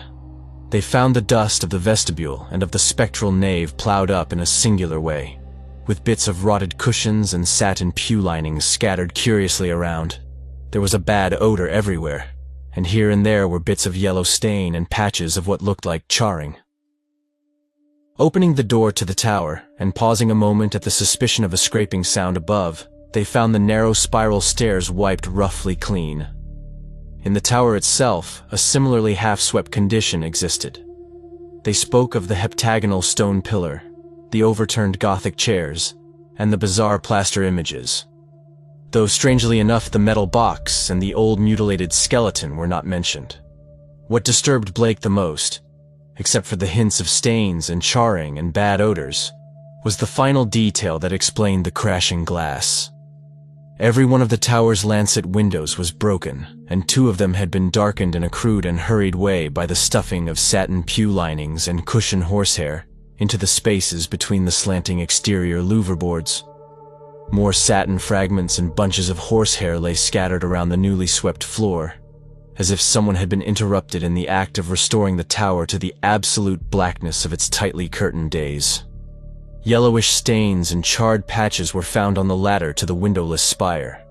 They found the dust of the vestibule and of the spectral nave plowed up in a singular way, with bits of rotted cushions and satin pew linings scattered curiously around. There was a bad odor everywhere, and here and there were bits of yellow stain and patches of what looked like charring. Opening the door to the tower, and pausing a moment at the suspicion of a scraping sound above, they found the narrow spiral stairs wiped roughly clean. In the tower itself, a similarly half-swept condition existed. They spoke of the heptagonal stone pillar, the overturned Gothic chairs, and the bizarre plaster images. Though strangely enough, the metal box and the old mutilated skeleton were not mentioned. What disturbed Blake the most, except for the hints of stains and charring and bad odors, was the final detail that explained the crashing glass. Every one of the tower's lancet windows was broken, and 2 of them had been darkened in a crude and hurried way by the stuffing of satin pew linings and cushion horsehair into the spaces between the slanting exterior louver boards. More satin fragments and bunches of horsehair lay scattered around the newly swept floor, as if someone had been interrupted in the act of restoring the tower to the absolute blackness of its tightly curtained days. Yellowish stains and charred patches were found on the ladder to the windowless spire.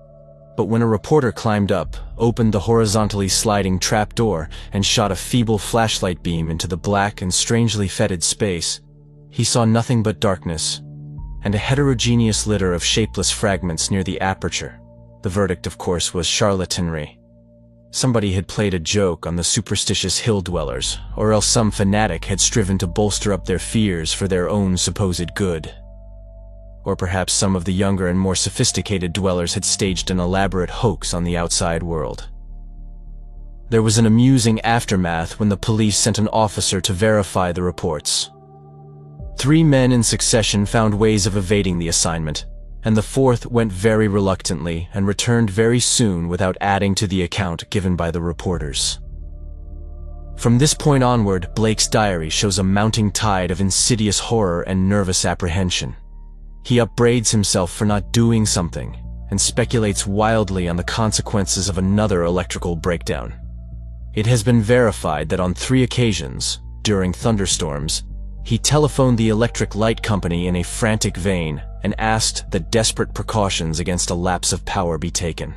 But when a reporter climbed up, opened the horizontally sliding trapdoor, and shot a feeble flashlight beam into the black and strangely fetid space, he saw nothing but darkness, and a heterogeneous litter of shapeless fragments near the aperture. The verdict, of course, was charlatanry. Somebody had played a joke on the superstitious hill-dwellers, or else some fanatic had striven to bolster up their fears for their own supposed good. Or perhaps some of the younger and more sophisticated dwellers had staged an elaborate hoax on the outside world. There was an amusing aftermath when the police sent an officer to verify the reports. 3 men in succession found ways of evading the assignment, and the 4th went very reluctantly and returned very soon without adding to the account given by the reporters. From this point onward, Blake's diary shows a mounting tide of insidious horror and nervous apprehension. He upbraids himself for not doing something, and speculates wildly on the consequences of another electrical breakdown. It has been verified that on 3 occasions, during thunderstorms, he telephoned the electric light company in a frantic vein and asked that desperate precautions against a lapse of power be taken.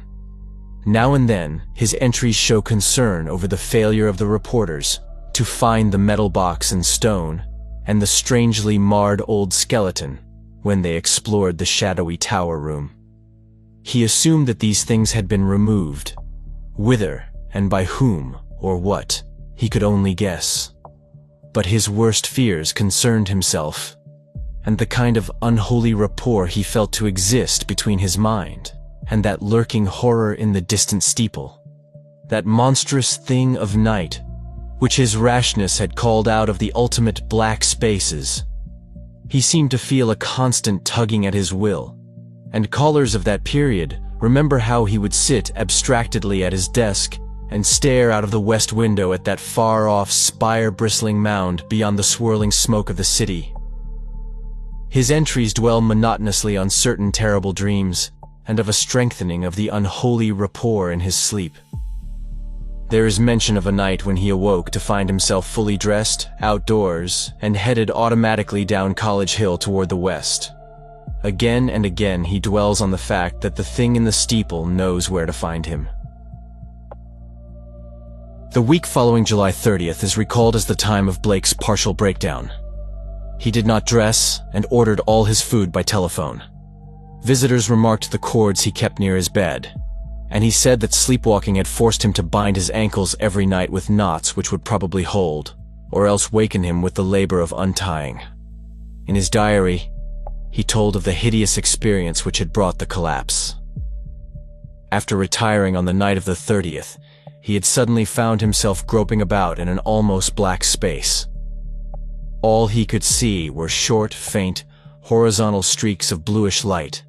Now and then, his entries show concern over the failure of the reporters to find the metal box and stone and the strangely marred old skeleton when they explored the shadowy tower room. He assumed that these things had been removed. Whither and by whom or what, he could only guess. But his worst fears concerned himself, and the kind of unholy rapport he felt to exist between his mind and that lurking horror in the distant steeple, that monstrous thing of night, which his rashness had called out of the ultimate black spaces. He seemed to feel a constant tugging at his will, and callers of that period remember how he would sit abstractedly at his desk and stare out of the west window at that far-off, spire-bristling mound beyond the swirling smoke of the city. His entries dwell monotonously on certain terrible dreams, and of a strengthening of the unholy rapport in his sleep. There is mention of a night when he awoke to find himself fully dressed, outdoors, and headed automatically down College Hill toward the west. Again and again he dwells on the fact that the thing in the steeple knows where to find him. The week following July 30th is recalled as the time of Blake's partial breakdown. He did not dress and ordered all his food by telephone. Visitors remarked the cords he kept near his bed, and he said that sleepwalking had forced him to bind his ankles every night with knots which would probably hold, or else waken him with the labor of untying. In his diary, he told of the hideous experience which had brought the collapse. After retiring on the night of the 30th, he had suddenly found himself groping about in an almost black space. All he could see were short, faint, horizontal streaks of bluish light,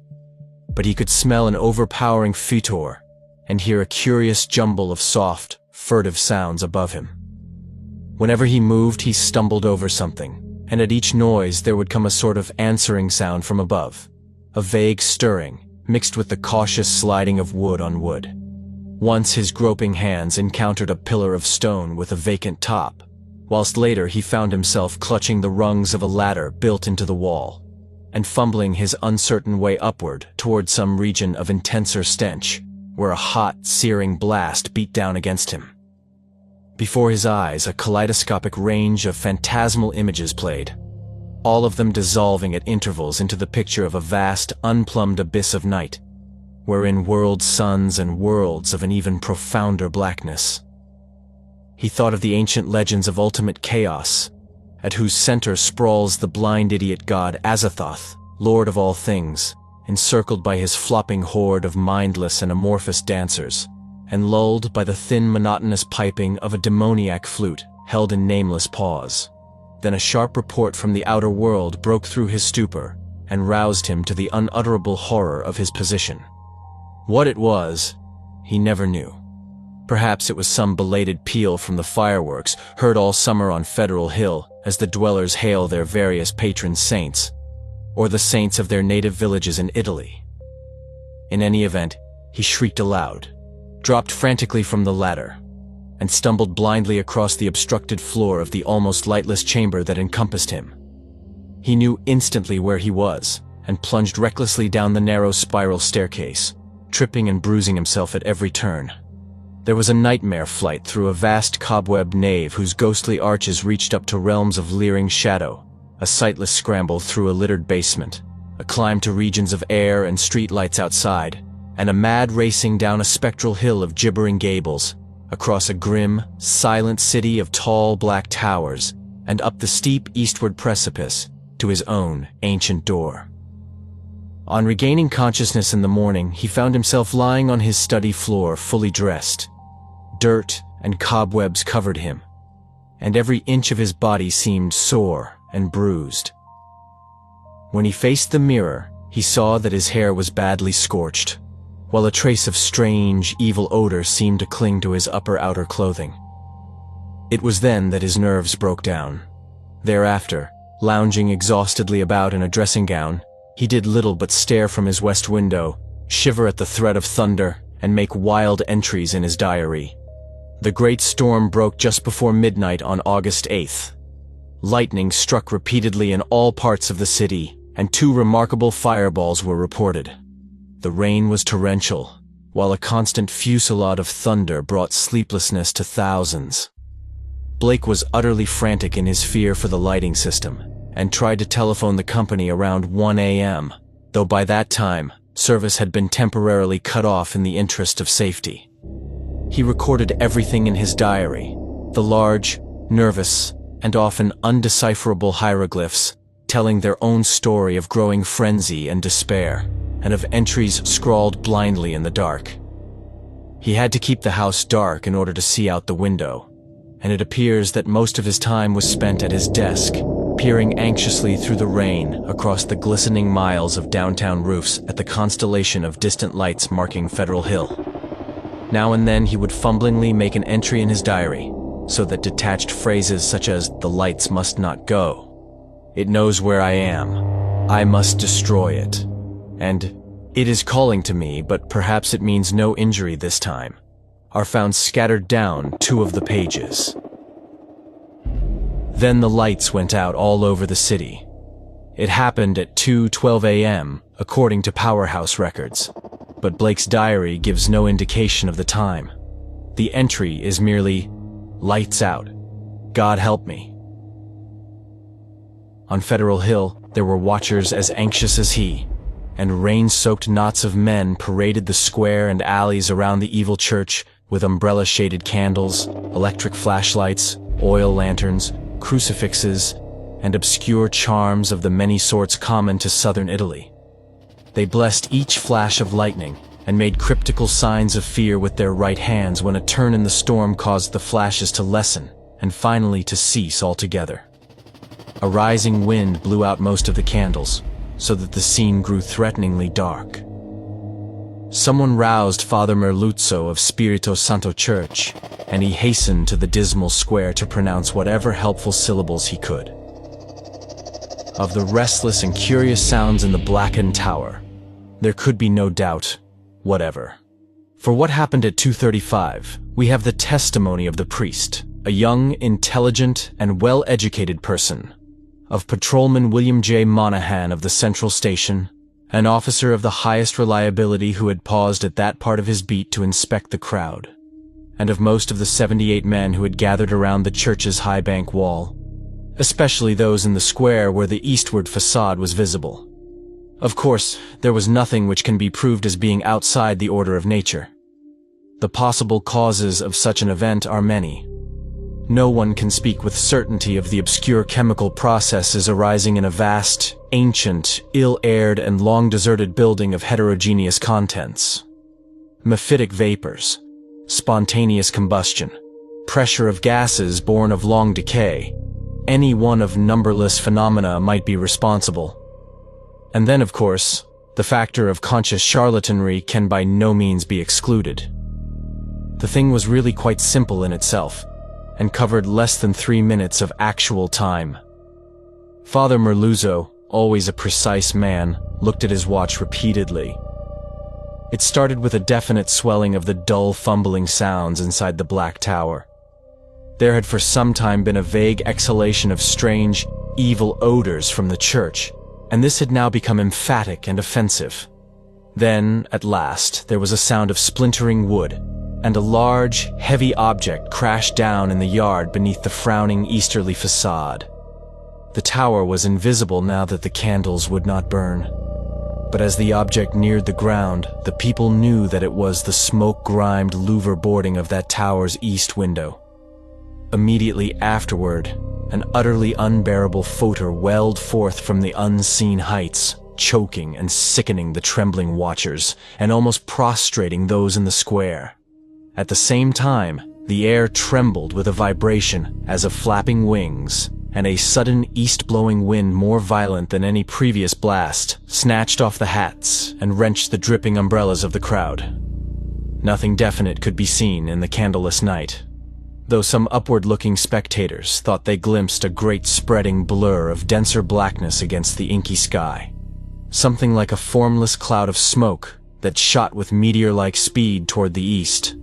but he could smell an overpowering fetor and hear a curious jumble of soft, furtive sounds above him. Whenever he moved, he stumbled over something, and at each noise there would come a sort of answering sound from above, a vague stirring, mixed with the cautious sliding of wood on wood. Once his groping hands encountered a pillar of stone with a vacant top, whilst later he found himself clutching the rungs of a ladder built into the wall, and fumbling his uncertain way upward toward some region of intenser stench, where a hot, searing blast beat down against him. Before his eyes, a kaleidoscopic range of phantasmal images played, all of them dissolving at intervals into the picture of a vast, unplumbed abyss of night, wherein whirled suns and worlds of an even profounder blackness. He thought of the ancient legends of ultimate chaos, at whose center sprawls the blind idiot god Azathoth, lord of all things, encircled by his flopping horde of mindless and amorphous dancers, and lulled by the thin monotonous piping of a demoniac flute held in nameless paws. Then a sharp report from the outer world broke through his stupor and roused him to the unutterable horror of his position. What it was, he never knew. Perhaps it was some belated peal from the fireworks heard all summer on Federal Hill as the dwellers hail their various patron saints, or the saints of their native villages in Italy. In any event, he shrieked aloud, dropped frantically from the ladder, and stumbled blindly across the obstructed floor of the almost lightless chamber that encompassed him. He knew instantly where he was, and plunged recklessly down the narrow spiral staircase, tripping and bruising himself at every turn. There was a nightmare flight through a vast cobwebbed nave whose ghostly arches reached up to realms of leering shadow, a sightless scramble through a littered basement, a climb to regions of air and street lights outside, and a mad racing down a spectral hill of gibbering gables, across a grim, silent city of tall black towers, and up the steep eastward precipice to his own ancient door. On regaining consciousness in the morning, he found himself lying on his study floor fully dressed. Dirt and cobwebs covered him, and every inch of his body seemed sore and bruised. When he faced the mirror, he saw that his hair was badly scorched, while a trace of strange, evil odor seemed to cling to his outer clothing. It was then that his nerves broke down. Thereafter, lounging exhaustedly about in a dressing gown, he did little but stare from his west window, shiver at the threat of thunder, and make wild entries in his diary. The great storm broke just before midnight on August 8th. Lightning struck repeatedly in all parts of the city, and 2 remarkable fireballs were reported. The rain was torrential, while a constant fusillade of thunder brought sleeplessness to thousands. Blake was utterly frantic in his fear for the lighting system, and tried to telephone the company around 1 a.m., though by that time, service had been temporarily cut off in the interest of safety. He recorded everything in his diary, the large, nervous, and often undecipherable hieroglyphs, telling their own story of growing frenzy and despair, and of entries scrawled blindly in the dark. He had to keep the house dark in order to see out the window, and it appears that most of his time was spent at his desk, peering anxiously through the rain across the glistening miles of downtown roofs at the constellation of distant lights marking Federal Hill. Now and then he would fumblingly make an entry in his diary, so that detached phrases such as "the lights must not go," "it knows where I am," "I must destroy it," and "it is calling to me, but perhaps it means no injury this time," are found scattered down 2 of the pages. Then the lights went out all over the city. It happened at 2:12 a.m., according to Powerhouse records, but Blake's diary gives no indication of the time. The entry is merely, "Lights out. God help me." On Federal Hill, there were watchers as anxious as he, and rain-soaked knots of men paraded the square and alleys around the evil church with umbrella-shaded candles, electric flashlights, oil lanterns, crucifixes, and obscure charms of the many sorts common to southern Italy. They blessed each flash of lightning and made cryptical signs of fear with their right hands when a turn in the storm caused the flashes to lessen and finally to cease altogether. A rising wind blew out most of the candles, so that the scene grew threateningly dark. Someone roused Father Merluzzo of Spirito Santo Church, and he hastened to the dismal square to pronounce whatever helpful syllables he could. Of the restless and curious sounds in the blackened tower, there could be no doubt whatever. For what happened at 2:35, we have the testimony of the priest, a young, intelligent, and well-educated person, of Patrolman William J. Monahan of the Central Station, an officer of the highest reliability who had paused at that part of his beat to inspect the crowd, and of most of the 78 men who had gathered around the church's high bank wall, especially those in the square where the eastward facade was visible. Of course, there was nothing which can be proved as being outside the order of nature. The possible causes of such an event are many. No one can speak with certainty of the obscure chemical processes arising in a vast, ancient, ill-aired, and long-deserted building of heterogeneous contents. Mephitic vapors, spontaneous combustion, pressure of gases born of long decay, any one of numberless phenomena might be responsible. And then, of course, the factor of conscious charlatanry can by no means be excluded. The thing was really quite simple in itself, and covered less than 3 minutes of actual time. Father Merluzzo, always a precise man, looked at his watch repeatedly. It started with a definite swelling of the dull, fumbling sounds inside the black tower. There had for some time been a vague exhalation of strange, evil odors from the church, and this had now become emphatic and offensive. Then, at last, there was a sound of splintering wood, and a large, heavy object crashed down in the yard beneath the frowning easterly facade. The tower was invisible now that the candles would not burn. But as the object neared the ground, the people knew that it was the smoke-grimed louver boarding of that tower's east window. Immediately afterward, an utterly unbearable photor welled forth from the unseen heights, choking and sickening the trembling watchers, and almost prostrating those in the square. At the same time, the air trembled with a vibration as of flapping wings, and a sudden east-blowing wind more violent than any previous blast snatched off the hats and wrenched the dripping umbrellas of the crowd. Nothing definite could be seen in the candleless night, though some upward-looking spectators thought they glimpsed a great spreading blur of denser blackness against the inky sky, something like a formless cloud of smoke that shot with meteor-like speed toward the east.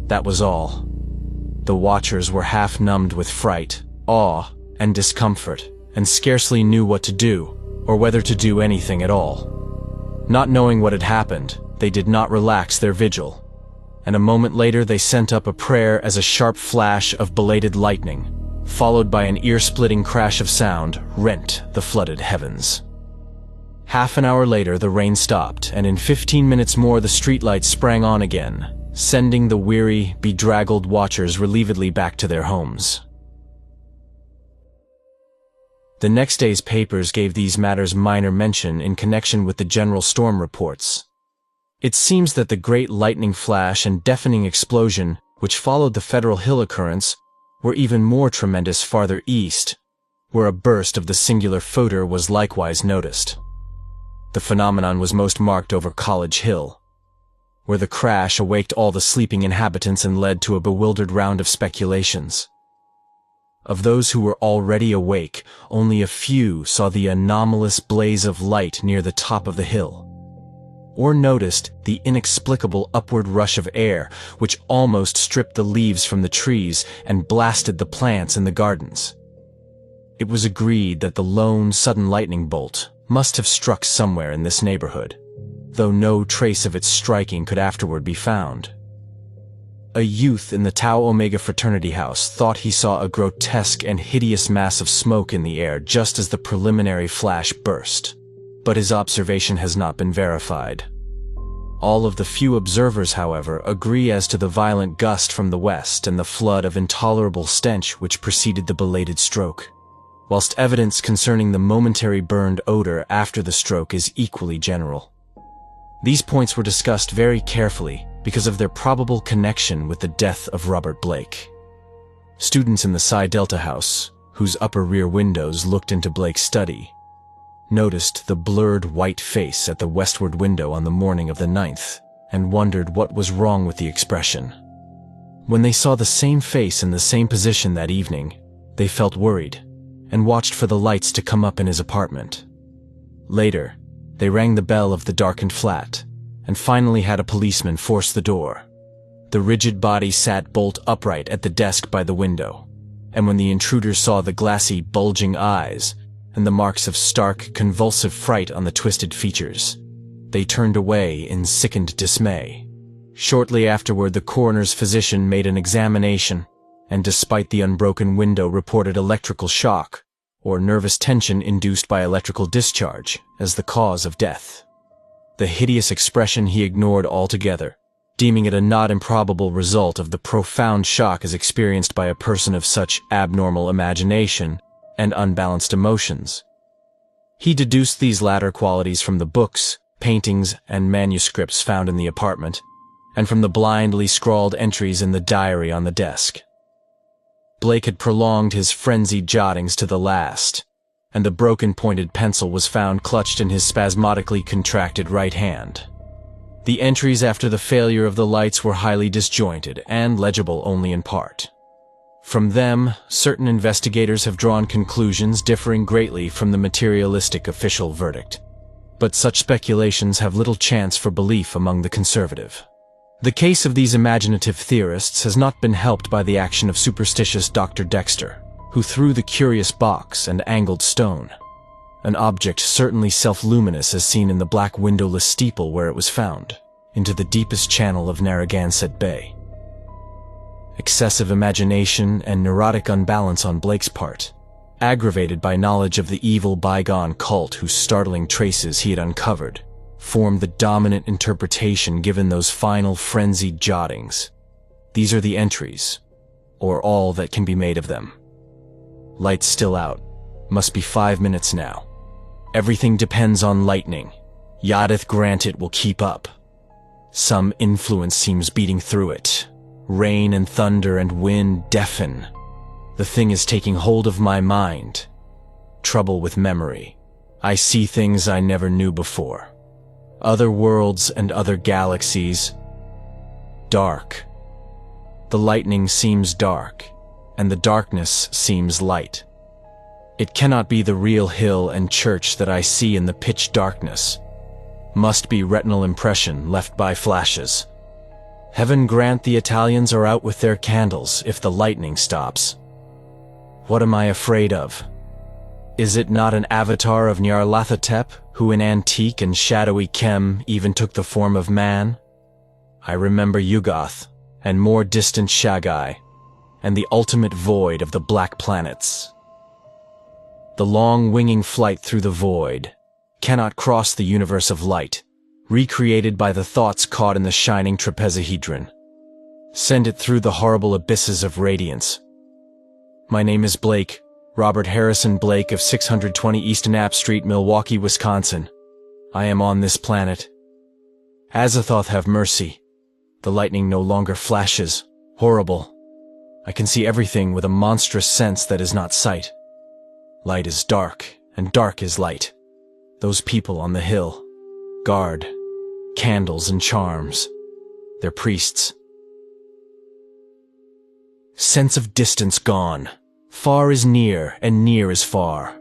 That was all. The watchers were half-numbed with fright, awe, and discomfort, and scarcely knew what to do, or whether to do anything at all. Not knowing what had happened, they did not relax their vigil, and a moment later they sent up a prayer as a sharp flash of belated lightning, followed by an ear-splitting crash of sound, rent the flooded heavens. Half an hour later the rain stopped, and in 15 minutes more the streetlights sprang on again, sending the weary, bedraggled watchers relievedly back to their homes. The next day's papers gave these matters minor mention in connection with the general storm reports. It seems that the great lightning flash and deafening explosion which followed the Federal Hill occurrence were even more tremendous farther east, where a burst of the singular photor was likewise noticed. The phenomenon was most marked over College Hill, where the crash awaked all the sleeping inhabitants and led to a bewildered round of speculations. Of those who were already awake, only a few saw the anomalous blaze of light near the top of the hill, or noticed the inexplicable upward rush of air which almost stripped the leaves from the trees and blasted the plants in the gardens. It was agreed that the lone, sudden lightning bolt must have struck somewhere in this neighborhood, though no trace of its striking could afterward be found. A youth in the Tau Omega fraternity house thought he saw a grotesque and hideous mass of smoke in the air just as the preliminary flash burst, but his observation has not been verified. All of the few observers, however, agree as to the violent gust from the west and the flood of intolerable stench which preceded the belated stroke, whilst evidence concerning the momentary burned odor after the stroke is equally general. These points were discussed very carefully because of their probable connection with the death of Robert Blake. Students in the Psi Delta house, whose upper rear windows looked into Blake's study, noticed the blurred white face at the westward window on the morning of the 9th and wondered what was wrong with the expression. When they saw the same face in the same position that evening, they felt worried and watched for the lights to come up in his apartment. Later, they rang the bell of the darkened flat and finally had a policeman force the door. The rigid body sat bolt upright at the desk by the window, and when the intruders saw the glassy, bulging eyes and the marks of stark, convulsive fright on the twisted features, they turned away in sickened dismay. Shortly afterward, the coroner's physician made an examination, and despite the unbroken window, reported electrical shock, or nervous tension induced by electrical discharge, as the cause of death. The hideous expression he ignored altogether, deeming it a not improbable result of the profound shock as experienced by a person of such abnormal imagination and unbalanced emotions. He deduced these latter qualities from the books, paintings, and manuscripts found in the apartment, and from the blindly scrawled entries in the diary on the desk. Blake had prolonged his frenzied jottings to the last, and the broken pointed pencil was found clutched in his spasmodically contracted right hand. The entries after the failure of the lights were highly disjointed and legible only in part. From them, certain investigators have drawn conclusions differing greatly from the materialistic official verdict, but such speculations have little chance for belief among the conservative. The case of these imaginative theorists has not been helped by the action of superstitious Dr. Dexter, who threw the curious box and angled stone, an object certainly self-luminous as seen in the black windowless steeple where it was found, into the deepest channel of Narragansett Bay. Excessive imagination and neurotic unbalance on Blake's part, aggravated by knowledge of the evil bygone cult whose startling traces he had uncovered, formed the dominant interpretation given those final frenzied jottings. These are the entries, or all that can be made of them. Lights still out. Must be 5 minutes now. Everything depends on lightning. Yadeth grant it will keep up. Some influence seems beating through it. Rain and thunder and wind deafen. The thing is taking hold of my mind. Trouble with memory. I see things I never knew before. Other worlds and other galaxies. Dark. The lightning seems dark, and the darkness seems light. It cannot be the real hill and church that I see in the pitch darkness. Must be retinal impression left by flashes. Heaven grant the Italians are out with their candles if the lightning stops. What am I afraid of? Is it not an avatar of Nyarlathotep, who in antique and shadowy Kem even took the form of man? I remember Yugoth, and more distant Shagai, and the ultimate void of the black planets. The long winging flight through the void cannot cross the universe of light, recreated by the thoughts caught in the Shining Trapezohedron. Send it through the horrible abysses of radiance. My name is Blake, Robert Harrison Blake of 620 East Knapp Street, Milwaukee, Wisconsin. I am on this planet. Azathoth have mercy. The lightning no longer flashes. Horrible. I can see everything with a monstrous sense that is not sight. Light is dark, and dark is light. Those people on the hill. Guard. Candles and charms. They're priests. Sense of distance gone. Far is near, and near is far.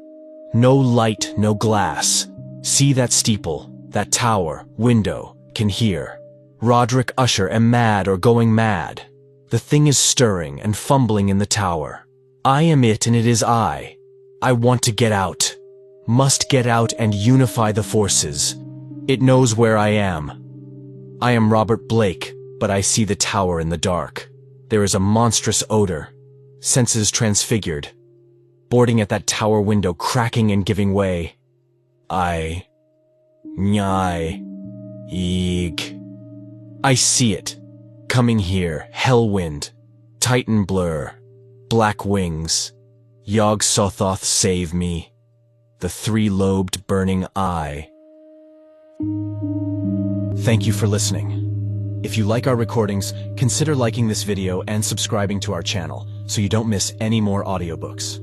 No light, no glass. See that steeple, that tower, window, can hear. Roderick Usher am mad or going mad. The thing is stirring and fumbling in the tower. I am it and it is I. I want to get out. Must get out and unify the forces. It knows where I am. I am Robert Blake, but I see the tower in the dark. There is a monstrous odor. Senses transfigured. Boarding at that tower window, cracking and giving way. I Nyai. Eeg. I see it. Coming here, Hellwind. Titan blur. Black wings. Yog Sothoth save me. The three-lobed burning eye. Thank you for listening. If you like our recordings, consider liking this video and subscribing to our channel so you don't miss any more audiobooks.